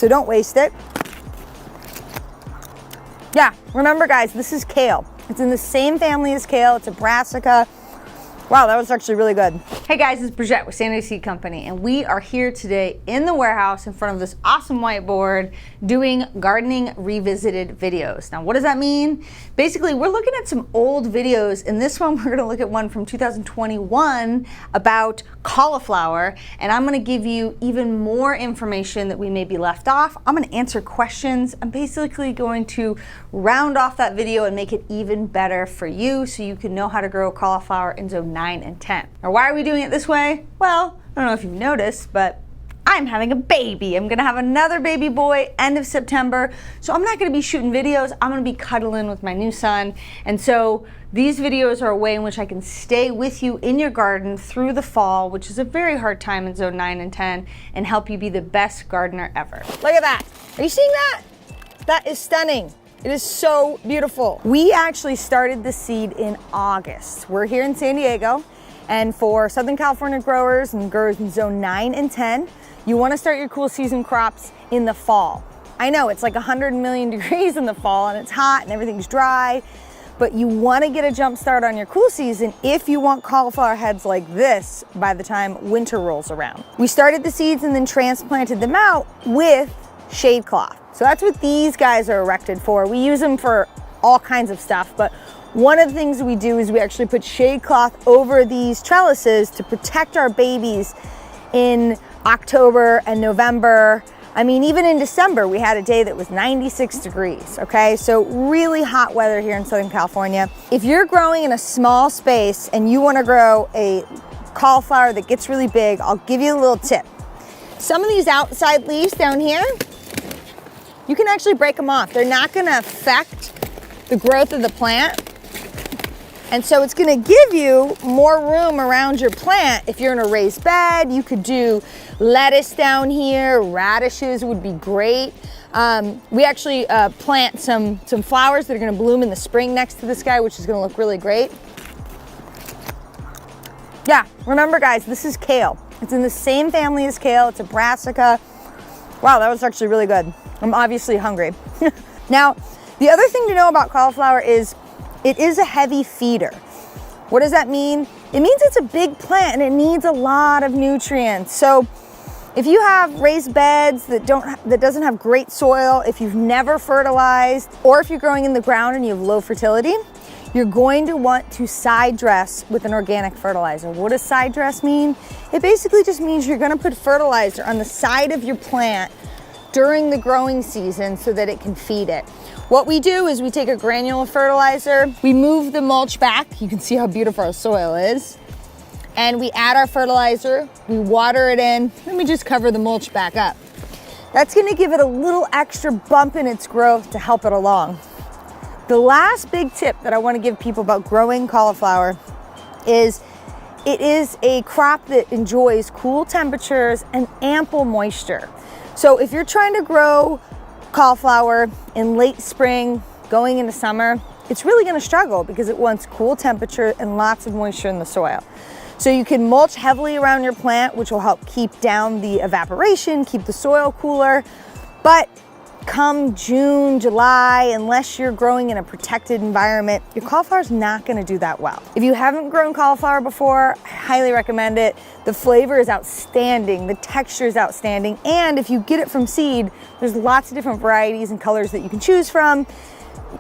So don't waste it. Yeah, remember guys, this is kale. It's in the same family as kale. It's a brassica. Wow, that was actually really good. Hey guys, it's Brijette with Sanity Seed Company, and we are here today in the warehouse in front of this awesome whiteboard doing gardening revisited videos. Now, what does that mean? Basically, we're looking at some old videos. In this one, we're gonna look at one from 2021 about cauliflower, and I'm gonna give you even more information that we maybe left off. I'm gonna answer questions. I'm basically going to round off that video and make it even better for you so you can know how to grow cauliflower in zone 9 and 10. Now, why are we doing it this way? Well, I don't know if you've noticed, but I'm having a baby. I'm gonna have another baby boy end of September. So I'm not gonna be shooting videos. I'm gonna be cuddling with my new son. And so these videos are a way in which I can stay with you in your garden through the fall, which is a very hard time in zone 9 and 10, and help you be the best gardener ever. Look at that. Are you seeing that? That is stunning. It is so beautiful. We actually started the seed in August. We're here in San Diego, and for Southern California growers and growers in zone 9 and 10, you wanna start your cool season crops in the fall. I know it's like 100 million degrees in the fall and it's hot and everything's dry, but you wanna get a jump start on your cool season if you want cauliflower heads like this by the time winter rolls around. We started the seeds and then transplanted them out with shade cloth. So that's what these guys are erected for. We use them for all kinds of stuff, but one of the things we do is we actually put shade cloth over these trellises to protect our babies in October and November. I mean, even in December, we had a day that was 96 degrees, okay? So really hot weather here in Southern California. If you're growing in a small space and you wanna grow a cauliflower that gets really big, I'll give you a little tip. Some of these outside leaves down here, you can actually break them off. They're not gonna affect the growth of the plant. And so it's gonna give you more room around your plant. If you're in a raised bed, you could do lettuce down here, radishes would be great. We actually plant some flowers that are gonna bloom in the spring next to this guy, which is gonna look really great. Yeah, remember guys, this is kale. It's in the same family as kale. It's a brassica. Wow, that was actually really good. I'm obviously hungry. Now, the other thing to know about cauliflower is it is a heavy feeder. What does that mean? It means it's a big plant and it needs a lot of nutrients. So if you have raised beds that doesn't have great soil, if you've never fertilized, or if you're growing in the ground and you have low fertility, you're going to want to side dress with an organic fertilizer. What does side dress mean? It basically just means you're gonna put fertilizer on the side of your plant during the growing season so that it can feed it. What we do is we take a granular fertilizer, we move the mulch back, you can see how beautiful our soil is, and we add our fertilizer, we water it in, and we just cover the mulch back up. That's gonna give it a little extra bump in its growth to help it along. The last big tip that I wanna give people about growing cauliflower is it is a crop that enjoys cool temperatures and ample moisture. So if you're trying to grow cauliflower in late spring, going into summer, it's really gonna struggle because it wants cool temperature and lots of moisture in the soil. So you can mulch heavily around your plant, which will help keep down the evaporation, keep the soil cooler. But come June, July, unless you're growing in a protected environment, your cauliflower's not gonna do that well. If you haven't grown cauliflower before, I highly recommend it. The flavor is outstanding, the texture is outstanding, and if you get it from seed, there's lots of different varieties and colors that you can choose from.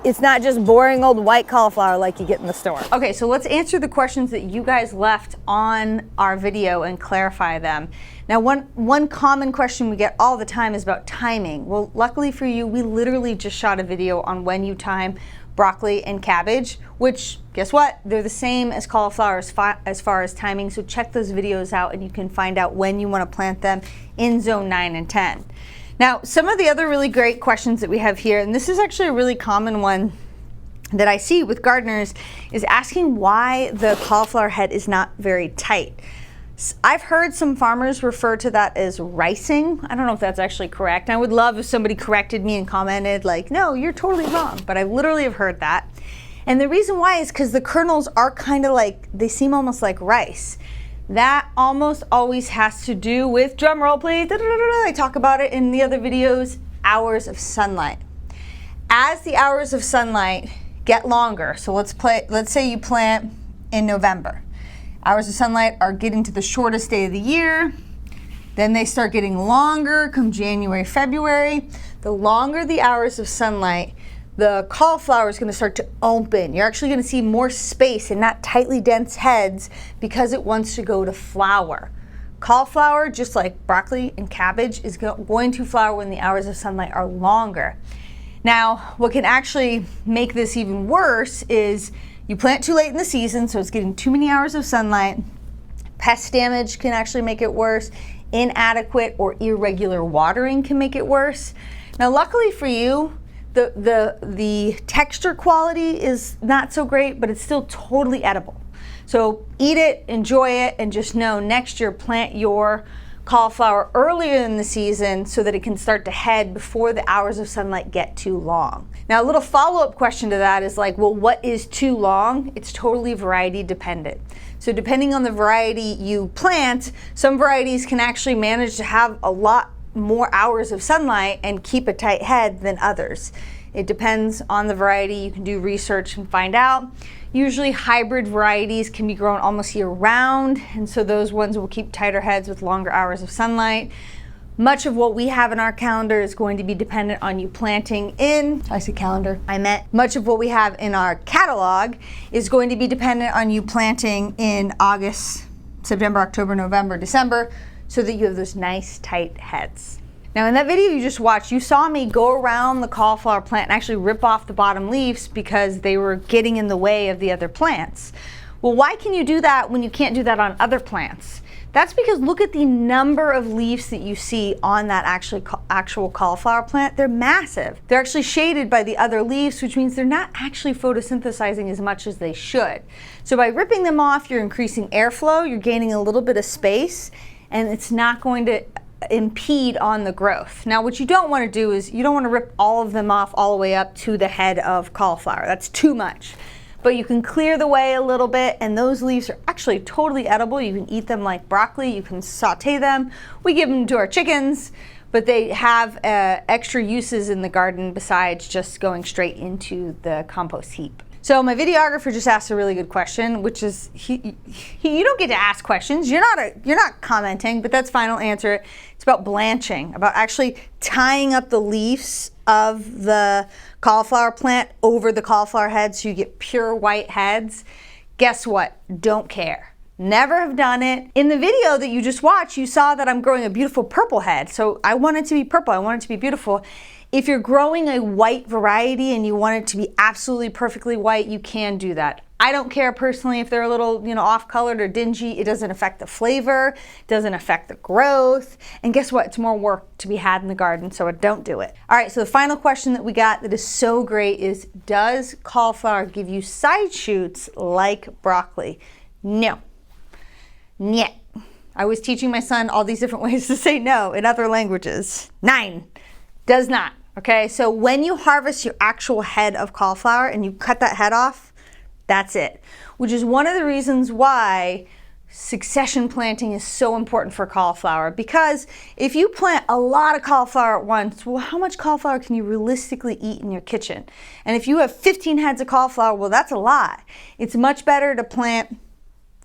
It's not just boring old white cauliflower like you get in the store. Okay, so let's answer the questions that you guys left on our video and clarify them. Now, one common question we get all the time is about timing. Well, luckily for you, we literally just shot a video on when you time broccoli and cabbage, which, guess what? They're the same as cauliflower as far as timing, so check those videos out and you can find out when you wanna plant them in zone 9 and 10. Now, some of the other really great questions that we have here, and this is actually a really common one that I see with gardeners, is asking why the cauliflower head is not very tight. I've heard some farmers refer to that as ricing. I don't know if that's actually correct. I would love if somebody corrected me and commented like, no, you're totally wrong, but I literally have heard that. And the reason why is because the kernels are kind of like, they seem almost like rice. That almost always has to do with, drum roll please, I talk about it in the other videos, hours of sunlight. As the hours of sunlight get longer, so let's say you plant in November. Hours of sunlight are getting to the shortest day of the year. Then they start getting longer come January, February. The longer the hours of sunlight, the cauliflower is going to start to open. You're actually going to see more space and not tightly dense heads because it wants to go to flower. Cauliflower, just like broccoli and cabbage, is going to flower when the hours of sunlight are longer. Now, what can actually make this even worse is you plant too late in the season, so it's getting too many hours of sunlight. Pest damage can actually make it worse. Inadequate or irregular watering can make it worse. Now, luckily for you, the texture quality is not so great, but it's still totally edible. So eat it, enjoy it, and just know next year plant your cauliflower earlier in the season so that it can start to head before the hours of sunlight get too long. Now, a little follow-up question to that is like, well, what is too long? It's totally variety dependent. So depending on the variety you plant, some varieties can actually manage to have a lot more hours of sunlight and keep a tight head than others. It depends on the variety. You can do research and find out. Usually hybrid varieties can be grown almost year round, and so those ones will keep tighter heads with longer hours of sunlight. Much of what we have in our calendar is going to be dependent on you planting in, I said calendar, I meant much of what we have in our catalog is going to be dependent on you planting in August, September, October, November, December, so that you have those nice tight heads. Now in that video you just watched, you saw me go around the cauliflower plant and actually rip off the bottom leaves because they were getting in the way of the other plants. Well, why can you do that when you can't do that on other plants? That's because look at the number of leaves that you see on that actual cauliflower plant. They're massive. They're actually shaded by the other leaves, which means they're not actually photosynthesizing as much as they should. So by ripping them off, you're increasing airflow, you're gaining a little bit of space, and it's not going to impede on the growth. Now what you don't want to do is you don't want to rip all of them off all the way up to the head of cauliflower. That's too much. But you can clear the way a little bit, and those leaves are actually totally edible. You can eat them like broccoli, you can saute them. We give them to our chickens, but they have extra uses in the garden besides just going straight into the compost heap. So my videographer just asked a really good question, which is, you don't get to ask questions. You're not commenting, but that's fine, I'll answer it. It's about blanching, about actually tying up the leaves of the cauliflower plant over the cauliflower head so you get pure white heads. Guess what? Don't care. Never have done it. In the video that you just watched, you saw that I'm growing a beautiful purple head. So I want it to be purple, I want it to be beautiful. If you're growing a white variety and you want it to be absolutely perfectly white, you can do that. I don't care personally if they're a little, off-colored or dingy. It doesn't affect the flavor, it doesn't affect the growth. And guess what? It's more work to be had in the garden, so don't do it. All right, so the final question that we got that is so great is, does cauliflower give you side shoots like broccoli? No. Nyet. I was teaching my son all these different ways to say no in other languages. 9. Does not. Okay, so when you harvest your actual head of cauliflower and you cut that head off, that's it. Which is one of the reasons why succession planting is so important for cauliflower, because if you plant a lot of cauliflower at once, well, how much cauliflower can you realistically eat in your kitchen? And if you have 15 heads of cauliflower, well, that's a lot. It's much better to plant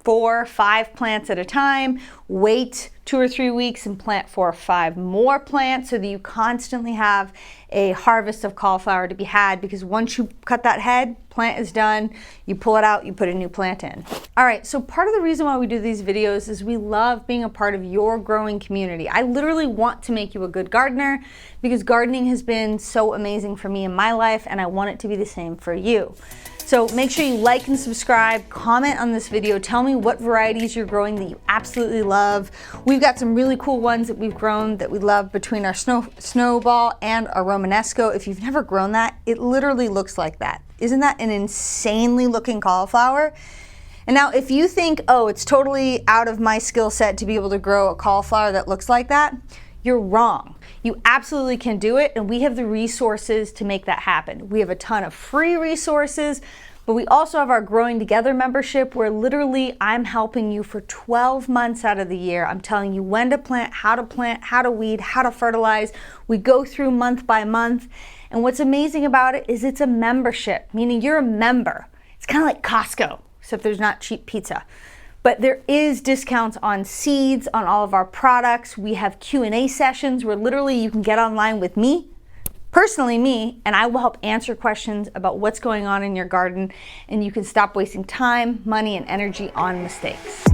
4 or 5 plants at a time, wait 2 or 3 weeks and plant 4 or 5 more plants so that you constantly have a harvest of cauliflower to be had, because once you cut that head, plant is done, you pull it out, you put a new plant in. All right, so part of the reason why we do these videos is we love being a part of your growing community. I literally want to make you a good gardener because gardening has been so amazing for me in my life, and I want it to be the same for you. So make sure you like and subscribe, comment on this video, tell me what varieties you're growing that you absolutely love. We've got some really cool ones that we've grown that we love between our snowball and our Romanesco. If you've never grown that, it literally looks like that. Isn't that an insanely looking cauliflower? And now if you think, oh, it's totally out of my skill set to be able to grow a cauliflower that looks like that, you're wrong. You absolutely can do it, and we have the resources to make that happen. We have a ton of free resources, But we also have our Growing Together membership where literally I'm helping you for 12 months out of the year. I'm telling you when to plant, how to weed, how to fertilize. We go through month by month. And what's amazing about it is it's a membership, meaning you're a member. It's kind of like Costco, except there's not cheap pizza. But there is discounts on seeds, on all of our products. We have Q&A sessions where literally you can get online with me, personally me, and I will help answer questions about what's going on in your garden, and you can stop wasting time, money, and energy on mistakes.